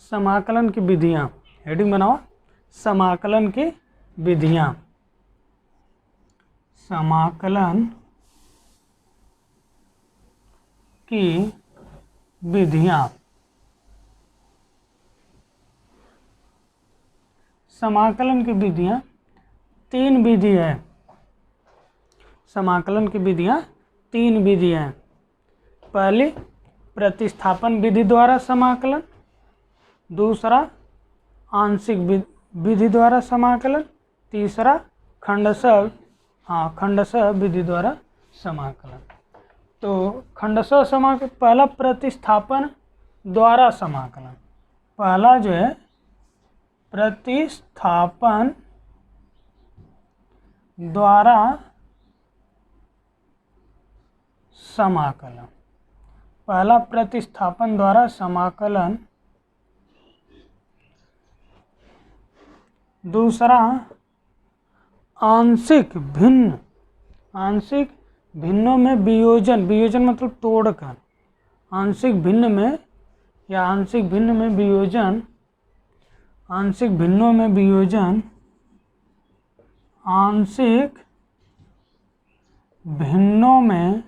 समाकलन की विधियाँ, हेडिंग बनाओ, समाकलन की विधियाँ। समाकलन की विधियाँ। समाकलन की विधियाँ 3 विधि है। समाकलन की विधियाँ 3 विधि हैं। पहली प्रतिस्थापन विधि द्वारा समाकलन, दूसरा आंशिक विधि द्वारा समाकलन, तीसरा खंडशः विधि द्वारा समाकलन। तो खंडशः समाकलन, पहला प्रतिस्थापन द्वारा समाकलन। पहला जो है प्रतिस्थापन द्वारा समाकलन। पहला प्रतिस्थापन द्वारा समाकलन, दूसरा आंशिक भिन्नों में वियोजन, वियोजन मतलब तोड़कर, आंशिक भिन्न में या आंशिक भिन्न में वियोजन, आंशिक भिन्नों में वियोजन, आंशिक भिन्नों में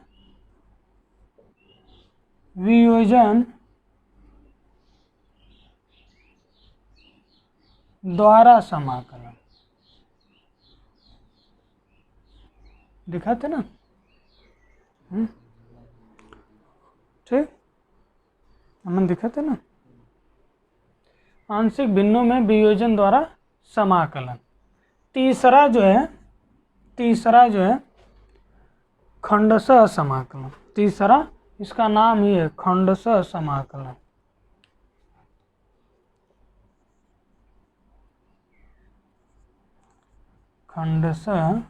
वियोजन द्वारा समाकलन। दिखाते ना, ठीक, हम दिखाते ना, आंशिक भिन्नों में वियोजन द्वारा समाकलन। तीसरा जो है खंडशः समाकलन। तीसरा, इसका नाम ही है खंडशः समाकलन। खंडशः,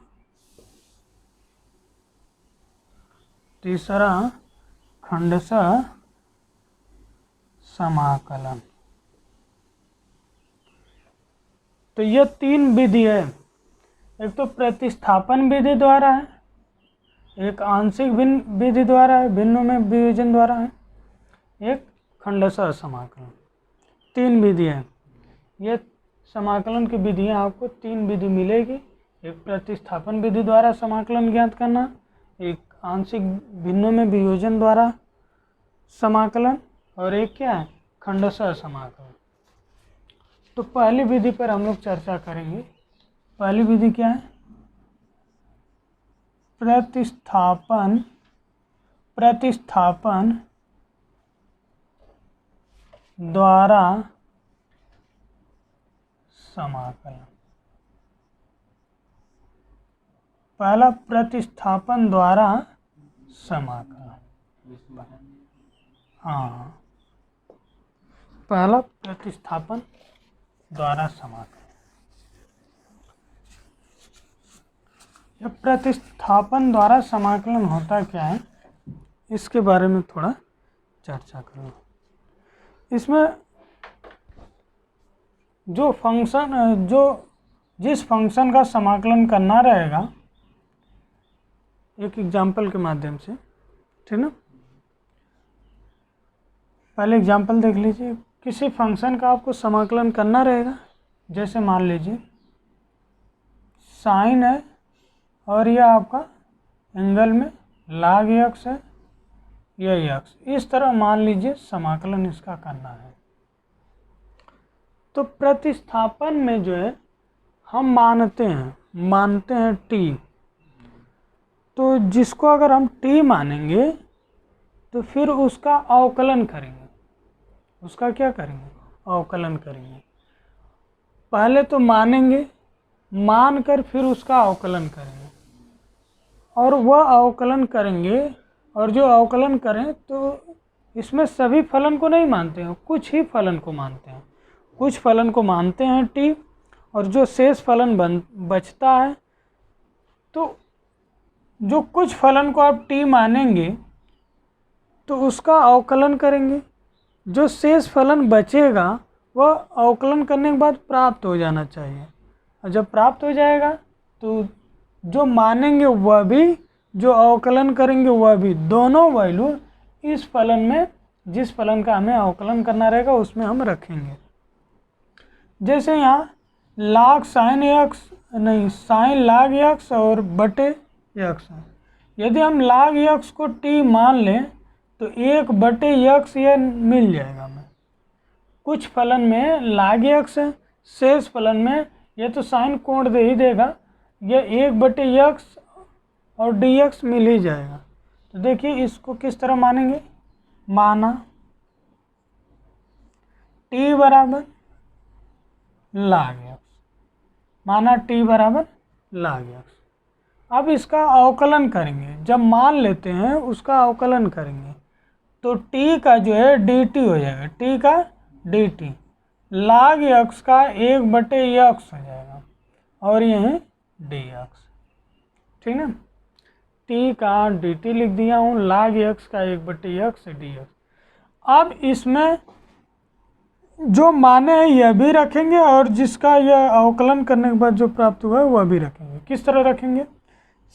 तीसरा खंडशः समाकलन। तो यह 3 विधि है। एक तो प्रतिस्थापन विधि द्वारा है, एक आंशिक विधि द्वारा है, भिन्नों में वियोजन द्वारा है, एक खंडशः समाकलन। 3 विधि है। ये समाकलन की विधियाँ आपको 3 विधि मिलेगी। एक प्रतिस्थापन विधि द्वारा समाकलन ज्ञात करना, एक आंशिक भिन्नों में वियोजन द्वारा समाकलन, और एक क्या है, खंडशः समाकलन। तो पहली विधि पर हम लोग चर्चा करेंगे। पहली विधि क्या है? प्रतिस्थापन द्वारा समाकलन। पहला प्रतिस्थापन द्वारा समाकलन। हाँ, पहला प्रतिस्थापन द्वारा समाकलन। यह प्रतिस्थापन द्वारा समाकलन होता क्या है, इसके बारे में थोड़ा चर्चा करूँ। इसमें जिस फंक्शन का समाकलन करना रहेगा, एक एग्जाम्पल के माध्यम से, ठीक ना। पहले एग्जाम्पल देख लीजिए। किसी फंक्शन का आपको समाकलन करना रहेगा, जैसे मान लीजिए साइन है और यह आपका एंगल में log x है, यह x, इस तरह मान लीजिए समाकलन इसका करना है। तो प्रतिस्थापन में जो है हम मानते हैं t। तो जिसको अगर हम t मानेंगे तो फिर उसका अवकलन करेंगे। उसका क्या करेंगे? अवकलन करेंगे। पहले तो मानेंगे, मान कर फिर उसका अवकलन करेंगे, और वह अवकलन करेंगे, और जो अवकलन करें तो इसमें सभी फलन को नहीं मानते हैं, कुछ ही फलन को मानते हैं। कुछ फलन को मानते हैं t, और जो शेष फलन बचता है, तो जो कुछ फलन को आप t मानेंगे तो उसका अवकलन करेंगे। जो शेष फलन बचेगा वह अवकलन करने के बाद प्राप्त हो जाना चाहिए, और जब प्राप्त हो जाएगा तो जो मानेंगे वह भी, जो अवकलन करेंगे वह भी, दोनों वैल्यू इस फलन में जिस फलन का हमें अवकलन करना रहेगा उसमें हम रखेंगे। जैसे यहाँ log sin x नहीं sin log x और बटे x है। यदि हम log x को t मान लें तो 1/x ये मिल जाएगा हमें। कुछ फलन में log x है, शेष फलन में ये तो साइन कोण दे ही देगा, ये 1/x और dx मिल ही जाएगा। तो देखिए इसको किस तरह मानेंगे, माना t बराबर log x, माना t बराबर log x। अब इसका अवकलन करेंगे, जब मान लेते हैं उसका अवकलन करेंगे तो t का जो है dt हो जाएगा, t का dt, log x का 1/x हो जाएगा और यह dx, ठीक ना। t का dt लिख दिया हूँ, log x का 1/x dx। अब इसमें जो माने हैं यह भी रखेंगे और जिसका यह अवकलन करने के बाद जो प्राप्त हुआ है वह भी रखेंगे। किस तरह रखेंगे,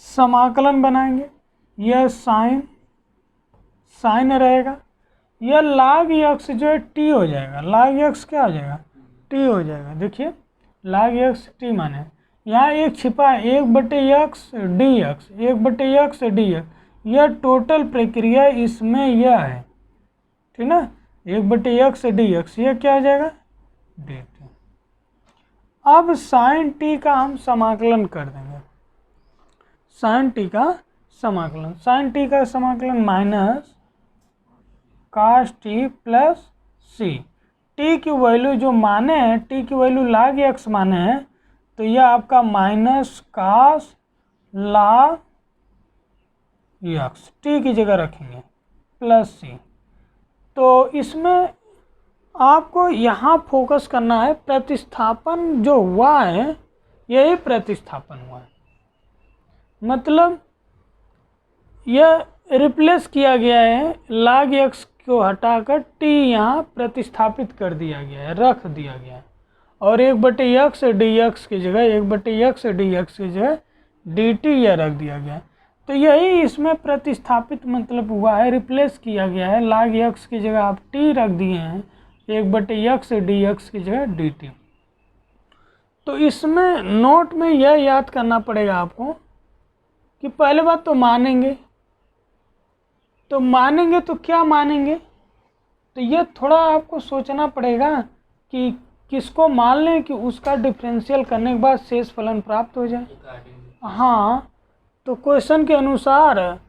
समाकलन बनाएंगे, यह साइन रहेगा, यह log x जो है t हो जाएगा, log x क्या हो जाएगा, t हो जाएगा। देखिए log x t माने यहाँ एक छिपा है 1/x dx, 1/x dx, यह टोटल प्रक्रिया इसमें यह है, ठीक ना, 1/x dx, ये क्या हो जाएगा dt। अब sin t का हम समाकलन कर देंगे, sin t का समाकलन, sin t का समाकलन minus cos t plus c, t की वैल्यू जो माने हैं, t की वैल्यू log x माने हैं तो यह आपका minus cos log x t की जगह रखेंगे प्लस c। तो इसमें आपको यहाँ फोकस करना है, प्रतिस्थापन जो हुआ है यही प्रतिस्थापन हुआ है, मतलब यह रिप्लेस किया गया है, log x को हटाकर t यहाँ प्रतिस्थापित कर दिया गया है, रख दिया गया है, और 1/x dx की जगह 1/x dx की जगह dt यह रख दिया गया है। तो यही इसमें प्रतिस्थापित मतलब हुआ है, रिप्लेस किया गया है, log x की जगह आप t रख दिए हैं, 1/x dx की जगह dt। तो इसमें नोट में यह याद करना पड़ेगा आपको कि पहले बात तो मानेंगे तो क्या मानेंगे, तो ये थोड़ा आपको सोचना पड़ेगा कि किसको मान लें कि उसका डिफरेंशियल करने के बाद शेष फलन प्राप्त हो जाए। हाँ, तो क्वेश्चन के अनुसार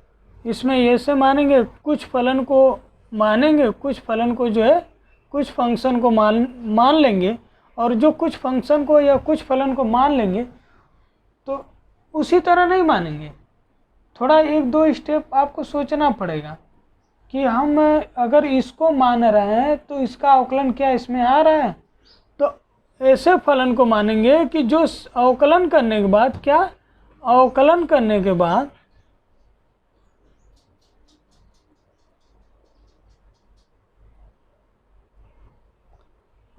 इसमें ऐसे मानेंगे, कुछ फलन को मानेंगे, कुछ फलन को जो है कुछ फंक्शन को मान लेंगे, और जो कुछ फंक्शन को या कुछ फलन को मान लेंगे तो उसी तरह नहीं मानेंगे, थोड़ा 1-2 स्टेप आपको सोचना पड़ेगा कि हम अगर इसको मान रहे हैं तो इसका अवकलन क्या इसमें आ रहा है, तो ऐसे फलन को मानेंगे कि जो अवकलन करने के बाद क्या, अवकलन करने के बाद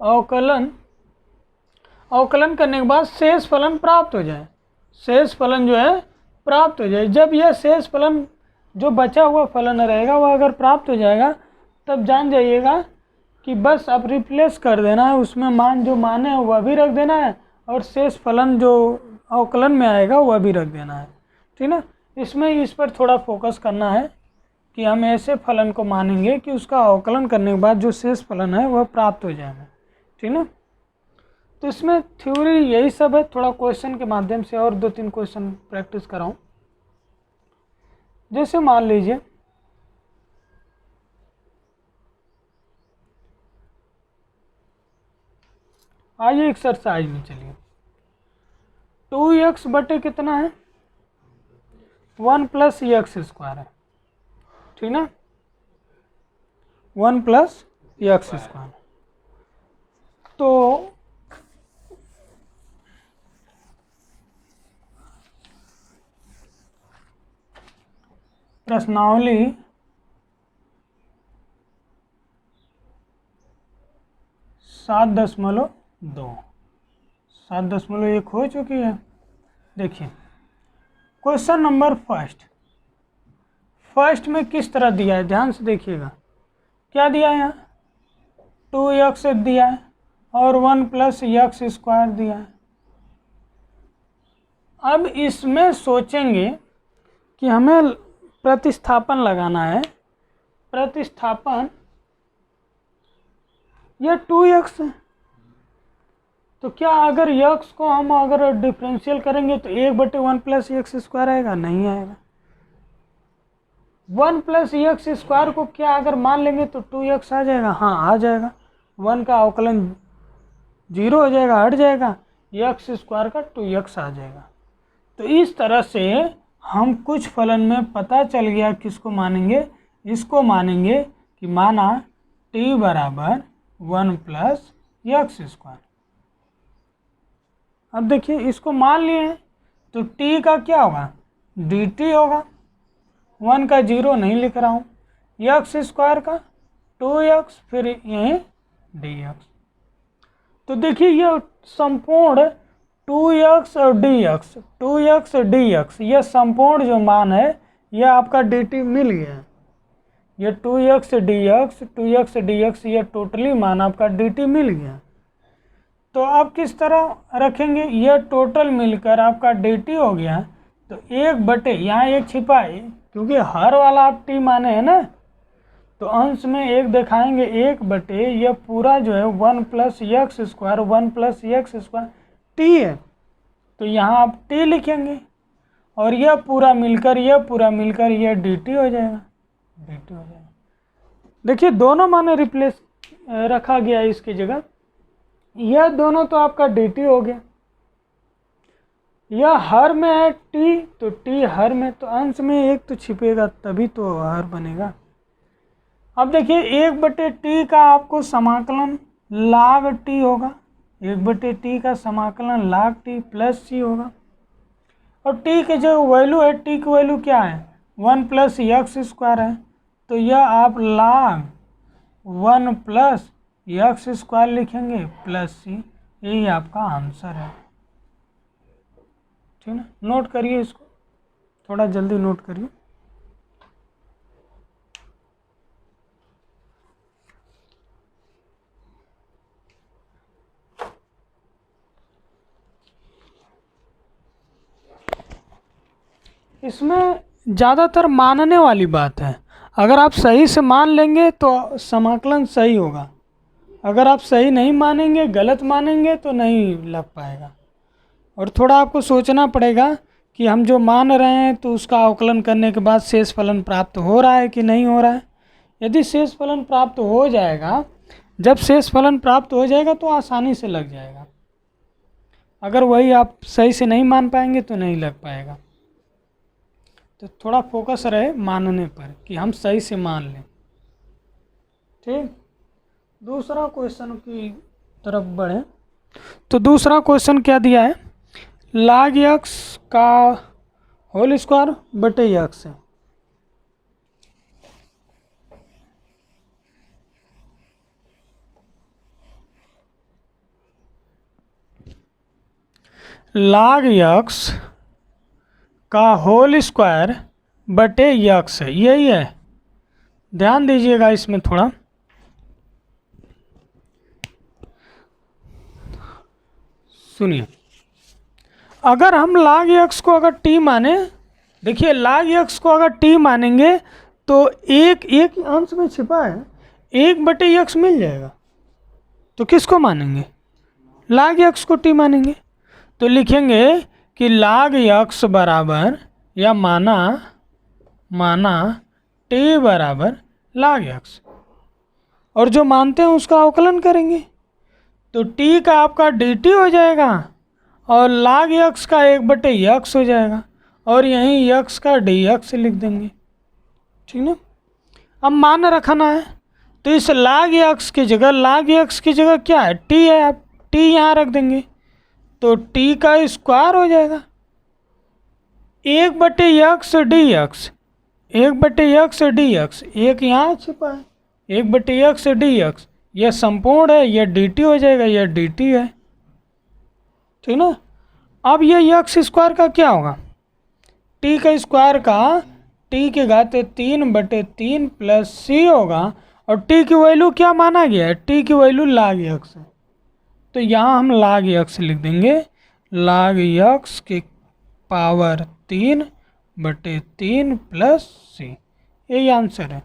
अवकलन करने के बाद शेष फलन प्राप्त हो जाए, शेष फलन जो है प्राप्त हो जाए। जब यह शेष फलन जो बचा हुआ फलन रहेगा वह अगर प्राप्त हो जाएगा तब जान जाइएगा कि बस अब रिप्लेस कर देना है, उसमें मान जो माने हैं वह भी रख देना है और शेष फलन जो अवकलन में आएगा वह भी रख देना है, ठीक ना। इसमें इस पर थोड़ा फोकस करना है कि हम ऐसे फलन को मानेंगे कि उसका अवकलन करने के बाद जो शेष फलन है वह प्राप्त हो जाएगा, ठीक ना। तो इसमें थ्योरी यही सब है, थोड़ा क्वेश्चन के माध्यम से और 2-3 क्वेश्चन प्रैक्टिस कराऊं। जैसे मान लीजिए आइए एक्सरसाइज में चलिए, 2x बटे कितना है 1 + x² है, ठीक ना, 1 + x²। तो प्रश्नावली 7.2 7.1 हो चुकी है। देखिए क्वेश्चन नंबर फर्स्ट में किस तरह दिया है, ध्यान से देखिएगा। क्या दिया है यहाँ 2x दिया है और 1 प्लस एक्स स्क्वायर दिया है। अब इसमें सोचेंगे कि हमें प्रतिस्थापन लगाना है। प्रतिस्थापन यह 2x है, तो क्या अगर x को हम अगर डिफरेंशियल करेंगे तो 1/1 प्लस एक्स स्क्वायर आएगा? नहीं आएगा। 1 प्लस एक्स स्क्वायर को क्या अगर मान लेंगे तो 2x आ जाएगा? हाँ आ जाएगा। 1 का अवकलन 0 हो जाएगा, हट जाएगा, एक्स स्क्वायर का 2x आ जाएगा। तो इस तरह से हम कुछ फलन में पता चल गया किसको मानेंगे, इसको मानेंगे कि माना t बराबर 1 प्लस एक्स स्क्वायर। अब देखिए इसको मान लिए हैं तो t का क्या होगा? dt होगा। 1 का 0 नहीं लिख रहा हूँ, एक्स स्क्वायर का 2x, फिर यहीं dx। तो देखिए ये संपूर्ण 2x और dx, 2x और dx, यह संपूर्ण जो मान है यह आपका dt मिल गया। ये 2x dx, 2x dx, यह टोटली मान आपका dt मिल गया। तो अब किस तरह रखेंगे? यह टोटल मिलकर आपका dt हो गया। तो 1 यहाँ 1 छिपा है क्योंकि हर वाला आप t माने हैं ना, तो अंश में 1 दिखाएंगे। 1 यह पूरा जो है 1 plus x square, 1 plus x square t है, तो यहाँ आप t लिखेंगे और यह पूरा मिलकर यह dt हो जाएगा, dt हो जाएगा। देखिए दोनों माने रिप्लेस रखा गया है इसकी जगह। यह दोनों तो आपका dt हो गया, यह हर में है t, तो t हर में, तो अंश में 1 तो छिपेगा तभी तो हर बनेगा। अब देखिए 1/t का आपको समाकलन log t होगा, 1/t का समाकलन log t प्लस c होगा। और t के जो वैल्यू है, t की वैल्यू क्या है? 1 प्लस एक्स स्क्वायर है, तो यह आप log 1 प्लस एक्स स्क्वायर लिखेंगे प्लस c, यही आपका आंसर है। ठीक है, नोट करिए इसको, थोड़ा जल्दी नोट करिए। इसमें ज़्यादातर मानने वाली बात है। अगर आप सही से मान लेंगे तो समाकलन सही होगा, अगर आप सही नहीं मानेंगे, गलत मानेंगे तो नहीं लग पाएगा। और थोड़ा आपको सोचना पड़ेगा कि हम जो मान रहे हैं तो उसका अवकलन करने के बाद शेष फलन प्राप्त हो रहा है कि नहीं हो रहा है। यदि शेष फलन प्राप्त हो जाएगा, जब शेष फलन प्राप्त हो जाएगा तो आसानी से लग जाएगा। अगर वही आप सही से नहीं मान पाएंगे तो नहीं लग पाएगा। तो थोड़ा फोकस रहे मानने पर कि हम सही से मान लें। ठीक, दूसरा क्वेश्चन की तरफ बढ़े तो दूसरा क्वेश्चन क्या दिया है? log x का होल स्क्वायर बटे x है। log x का होल स्क्वायर बटे x है, यही है। ध्यान दीजिएगा इसमें थोड़ा। सुनिए, अगर हम log x को अगर t माने, देखिए log x को अगर t मानेंगे तो एक अंश में छिपा है 1/x मिल जाएगा। तो किसको मानेंगे? log x को t मानेंगे। तो लिखेंगे कि log x बराबर या माना t बराबर log x, और जो मानते हैं उसका अवकलन करेंगे तो t का आपका dt हो जाएगा और log x का 1/x हो जाएगा, और यहीं x का dx लिख देंगे। ठीक ना। अब मान रखना है तो इस log x की जगह क्या है? t है, आप t यहाँ रख देंगे तो t का स्क्वायर हो जाएगा 1/x dx, 1/x dx, एक यहाँ छिपा है 1/x dx, यह संपूर्ण है, यह dt हो जाएगा, यह dt है। ठीक ना। अब यह x स्क्वायर का क्या होगा? t का स्क्वायर का t के घाते 3/3 प्लस c होगा, और टी की वैल्यू क्या माना गया है, टी की वैल्यू log x है, तो यहाँ हम log x लिख देंगे, log x की पावर 3/3 प्लस सी, यही आंसर है।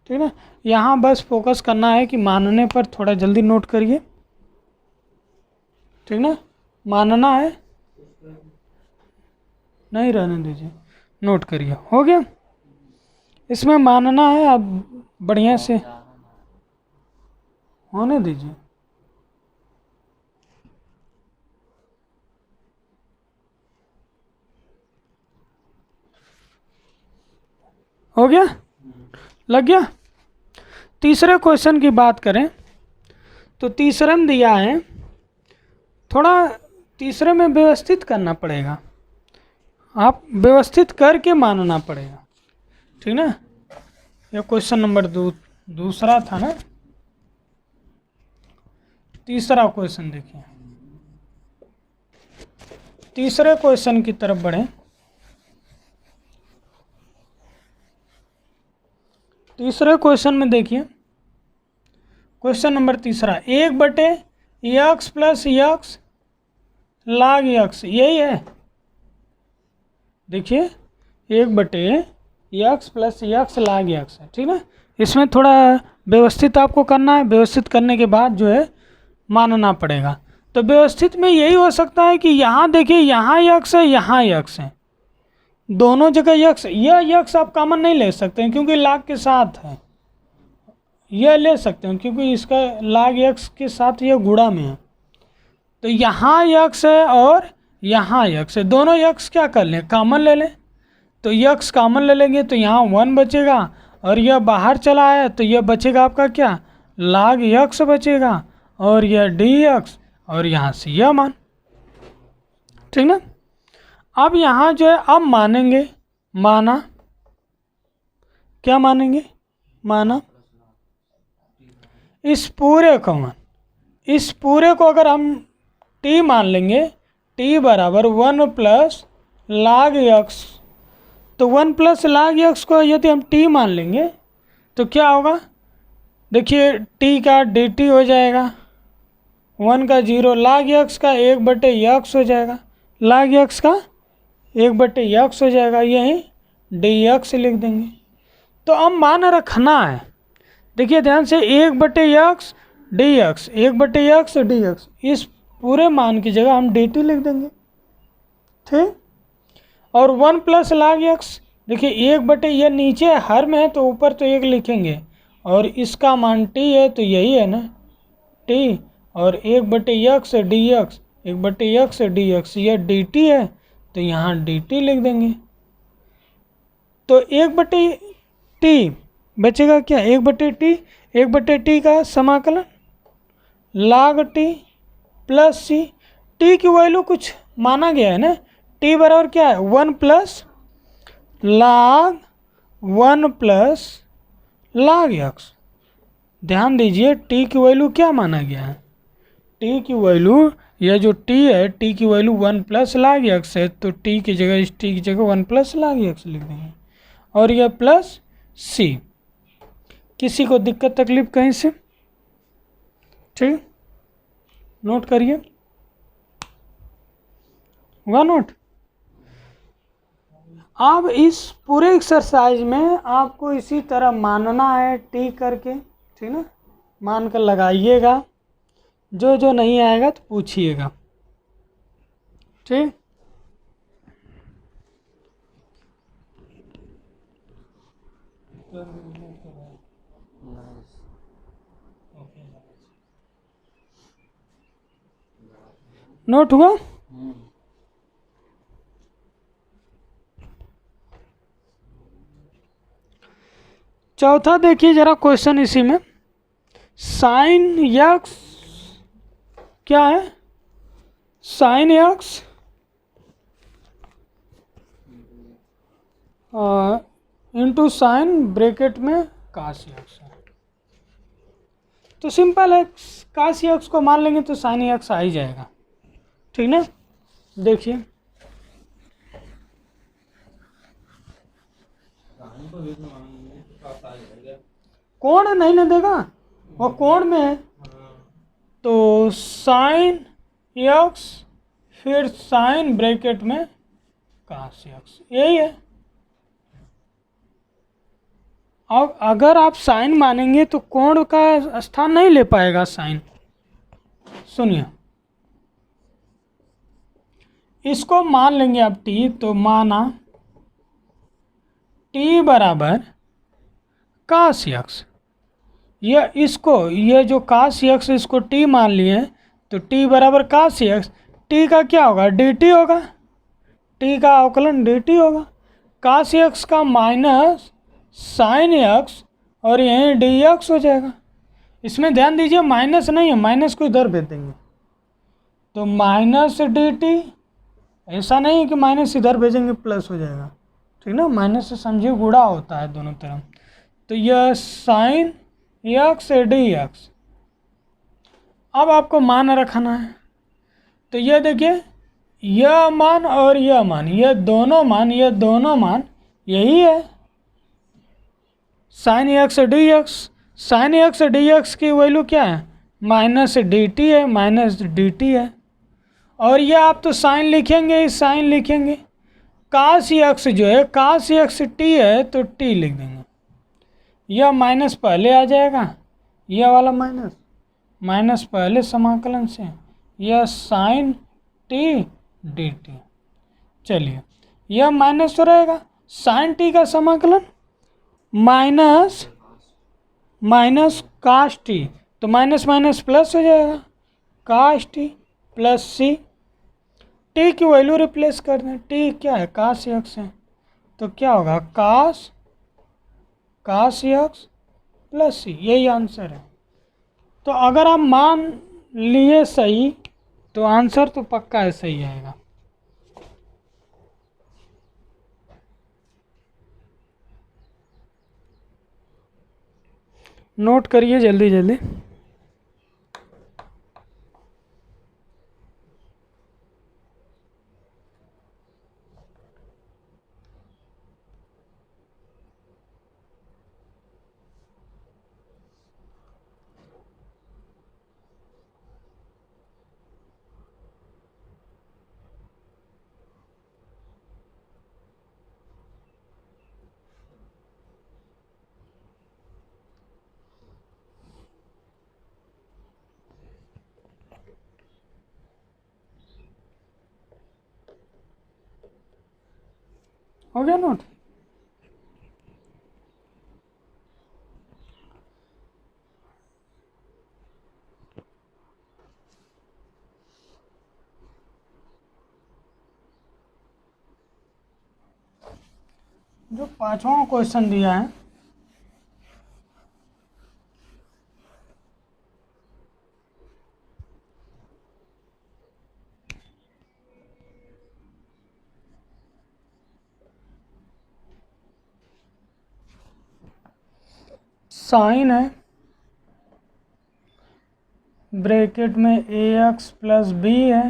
ठीक है, यहाँ बस फोकस करना है कि मानने पर थोड़ा जल्दी नोट करिए। ठीक ना, मानना है, नहीं रहने दीजिए, नोट करिए। हो गया, इसमें मानना है, आप बढ़िया से होने दीजिए। हो गया, लग गया। तीसरे क्वेश्चन की बात करें तो तीसरे में दिया है, थोड़ा तीसरे में व्यवस्थित करना पड़ेगा, आप व्यवस्थित करके मानना पड़ेगा। ठीक ना, ये क्वेश्चन नंबर दूसरा था ना, तीसरा क्वेश्चन देखिए, तीसरे क्वेश्चन की तरफ बढ़ें। तीसरे क्वेश्चन में देखिए, क्वेश्चन नंबर तीसरा, 1/x plus x log x, यही है। देखिए 1/x plus x log x है। ठीक है, इसमें थोड़ा व्यवस्थित आपको करना है, व्यवस्थित करने के बाद जो है मानना पड़ेगा। तो व्यवस्थित में यही हो सकता है कि यहाँ देखिए, यहाँ x है, यहाँ x है, दोनों जगह x, यह x आप कॉमन नहीं ले सकते हैं क्योंकि log के साथ है, यह ले सकते हैं क्योंकि इसका log x के साथ यह गुणा में है। तो यहाँ x है और यहाँ x है, दोनों x क्या कर लें, कॉमन ले लें। तो x कॉमन ले लेंगे तो यहाँ 1 बचेगा, और यह बाहर चला आया तो यह बचेगा आपका क्या, log x बचेगा, और यह dx, और यहाँ से यह मान। ठीक ना, अब यहाँ जो है अब मानेंगे, माना, क्या मानेंगे, माना, इस पूरे को मान, इस पूरे को अगर हम t मान लेंगे, t बराबर 1 प्लस log x, तो 1 प्लस log x को यदि हम t मान लेंगे तो क्या होगा, देखिए t का dt हो जाएगा, 1 का 0, log x का 1/x हो जाएगा, log x का 1/x हो जाएगा, यही dx लिख देंगे। तो अब मान रखना है, देखिए ध्यान से, 1/x dx, 1/x dx, इस पूरे मान की जगह हम dt लिख देंगे। ठीक, और 1 प्लस log x, देखिए 1/, यह नीचे हर में है तो ऊपर तो 1 लिखेंगे, और इसका मान t है तो यही है ना t, और 1/x dx, 1/x dx, यह dt है तो यहाँ dt लिख देंगे। तो 1/t बचेगा क्या, 1/t, 1/t का समाकलन log t प्लस सी, t की वैल्यू कुछ माना गया है ना, t बराबर क्या है, 1 plus log 1 plus log x। ध्यान दीजिए t की वैल्यू क्या माना गया है, t की वैल्यू, यह जो t है, t की वैल्यू 1 प्लस log x है, तो t की जगह, इस t की जगह 1 प्लस log x लिख देंगे, और यह प्लस c। किसी को दिक्कत तकलीफ कहीं से, ठीक, नोट करिए, हुआ नोट। अब इस पूरे एक्सरसाइज में आपको इसी तरह मानना है टी करके, ठीक ना, मान कर लगाइएगा, जो जो नहीं आएगा तो पूछिएगा। ठीक, नोट हुआ। चौथा देखिए जरा क्वेश्चन इसी में, साइन यक्स क्या है, sign x into sine bracket में काश यक्स है, तो सिंपल है, काश यक्स को मान लेंगे तो साइन यक्स आ ही जाएगा। ठीक ना, देखिए कोण नहीं ना देगा, वो कोण में है, तो साइन एक्स फिर साइन ब्रैकेट में cos एक्स, यही है। और अगर आप साइन मानेंगे तो कोण का स्थान नहीं ले पाएगा साइन। सुनिए, इसको मान लेंगे आप t, तो माना t बराबर cos एक्स, ये जो cos एक्स इसको t मान लिए, तो t बराबर cos एक्स, t का क्या होगा, dt होगा, t का अवकलन dt होगा, cos एक्स का माइनस साइन एक्स और यहीं dx हो जाएगा। इसमें ध्यान दीजिए माइनस नहीं है, माइनस को इधर भेज देंगे, तो माइनस dt, ऐसा नहीं है कि माइनस इधर भेजेंगे प्लस हो जाएगा, ठीक ना, माइनस से समझिए गुणा होता है दोनों तरफ, तो यह साइन एक्स dx। अब आपको मान रखना है, तो यह देखिए यह मान और यह मान, यह दोनों मान यही है, sine x dx। Sine x dx की वैल्यू क्या है, माइनस dt है, माइनस dt है, और ये आप तो साइन लिखेंगे, साइन लिखेंगे, cos एक्स जो है cos एक्स t है तो t लिख देंगे, यह माइनस पहले आ जाएगा, यह वाला माइनस पहले समाकलन से, यह साइन t dt। चलिए यह माइनस तो रहेगा, साइन t का समाकलन माइनस cos t, तो माइनस माइनस प्लस हो जाएगा, cos t plus c, t की वैल्यू रिप्लेस कर दें, t क्या है cos x है, तो क्या होगा cos x प्लस c, यही आंसर है। तो अगर आप मान लिए सही तो आंसर तो पक्का है सही आएगा। नोट करिए जल्दी जल्दी। हो गया नोट? जो पांचवा क्वेश्चन दिया है, साइन है ब्रैकेट में ax प्लस बी है,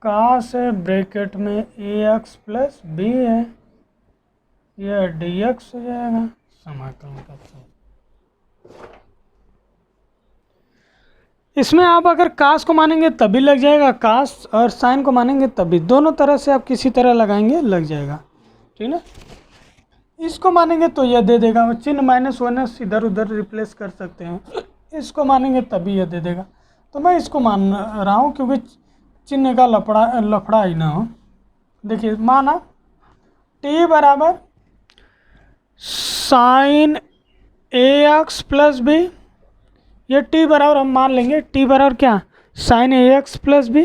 कास है ब्रैकेट में ax प्लस बी है, यह dx हो जाएगा समाकलन करते हैं। इसमें आप अगर कास को मानेंगे तभी लग जाएगा, कास और साइन को मानेंगे तभी, दोनों तरह से आप किसी तरह लगाएंगे लग जाएगा, ठीक ना। इसको मानेंगे तो यह दे देगा, चिन्ह माइनस माइनस इधर उधर रिप्लेस कर सकते हैं, इसको मानेंगे तभी यह दे देगा, तो मैं इसको मान रहा हूँ क्योंकि चिन्ह का लफड़ा ही ना हो। देखिए माना t बराबर साइन ax प्लस बी, ये t बराबर हम मान लेंगे, t बराबर क्या, साइन ax प्लस बी,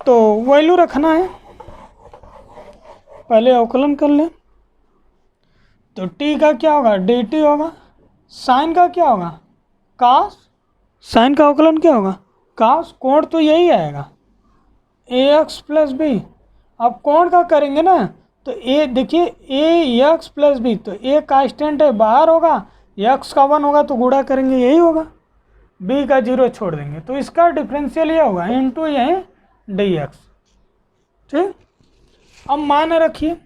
तो वैल्यू रखना है, पहले अवकलन कर लें, तो t का क्या होगा dt होगा, साइन का क्या होगा cos, साइन का अवकलन क्या होगा cos, कोण तो यही आएगा ax प्लस बी। अब कोण का करेंगे ना तो a देखिए ax प्लस बी, तो a कांस्टेंट है बाहर होगा, x का 1 होगा तो गुणा करेंगे यही होगा, b का 0 छोड़ देंगे, तो इसका डिफरेंशियल ये होगा इंटू यही dx, ठीक। अब मान रखिए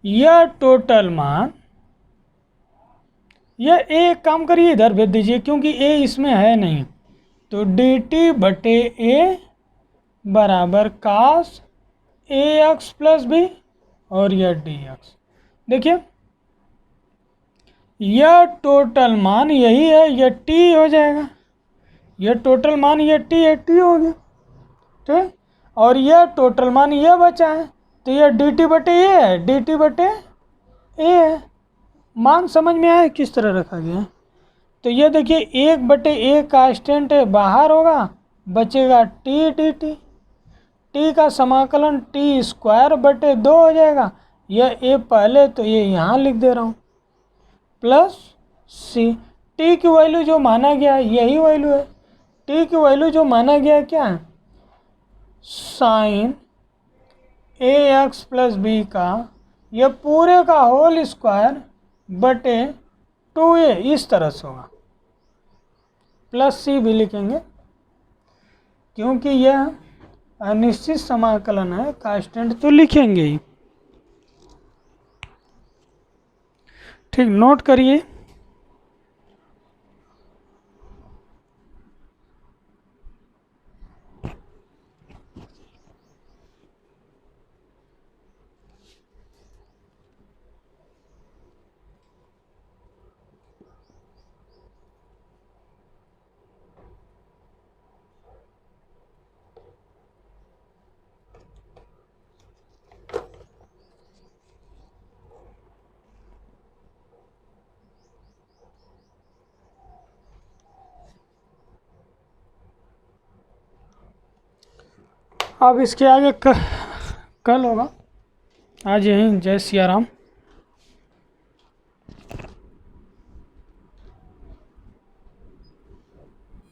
यह टोटल मान ये ए एक काम करिए इधर भेज दीजिए क्योंकि ए इसमें है नहीं, तो डी टी बटे ए बराबर कास ए एक्स प्लस बी और यह डी एक्स। देखिए यह टोटल मान यही है, यह टी हो जाएगा, यह टोटल मान यह टी है, टी हो गया ठीक। और यह टोटल मान यह बचा है, तो यह डी टी बटे ए है, डी टी बटे ए है। मान समझ में आया किस तरह रखा गया है। तो ये देखिए 1/a कांस्टेंट है, बाहर होगा, बचेगा टी डी टी, टी का समाकलन टी स्क्वायर बटे 2 हो जाएगा। यह ए पहले तो ये यहाँ लिख दे रहा हूँ प्लस सी, टी की वैल्यू जो माना गया यही वैल्यू है। टी की वैल्यू जो माना गया क्या है, साइन ए एक्स प्लस बी का यह पूरे का होल स्क्वायर बटे 2a, इस तरह से होगा। प्लस सी भी लिखेंगे क्योंकि यह अनिश्चित समाकलन है, कांस्टेंट तो लिखेंगे ही। ठीक, नोट करिए। अब इसके आगे कल होगा। आज यहीं, जय सिया राम।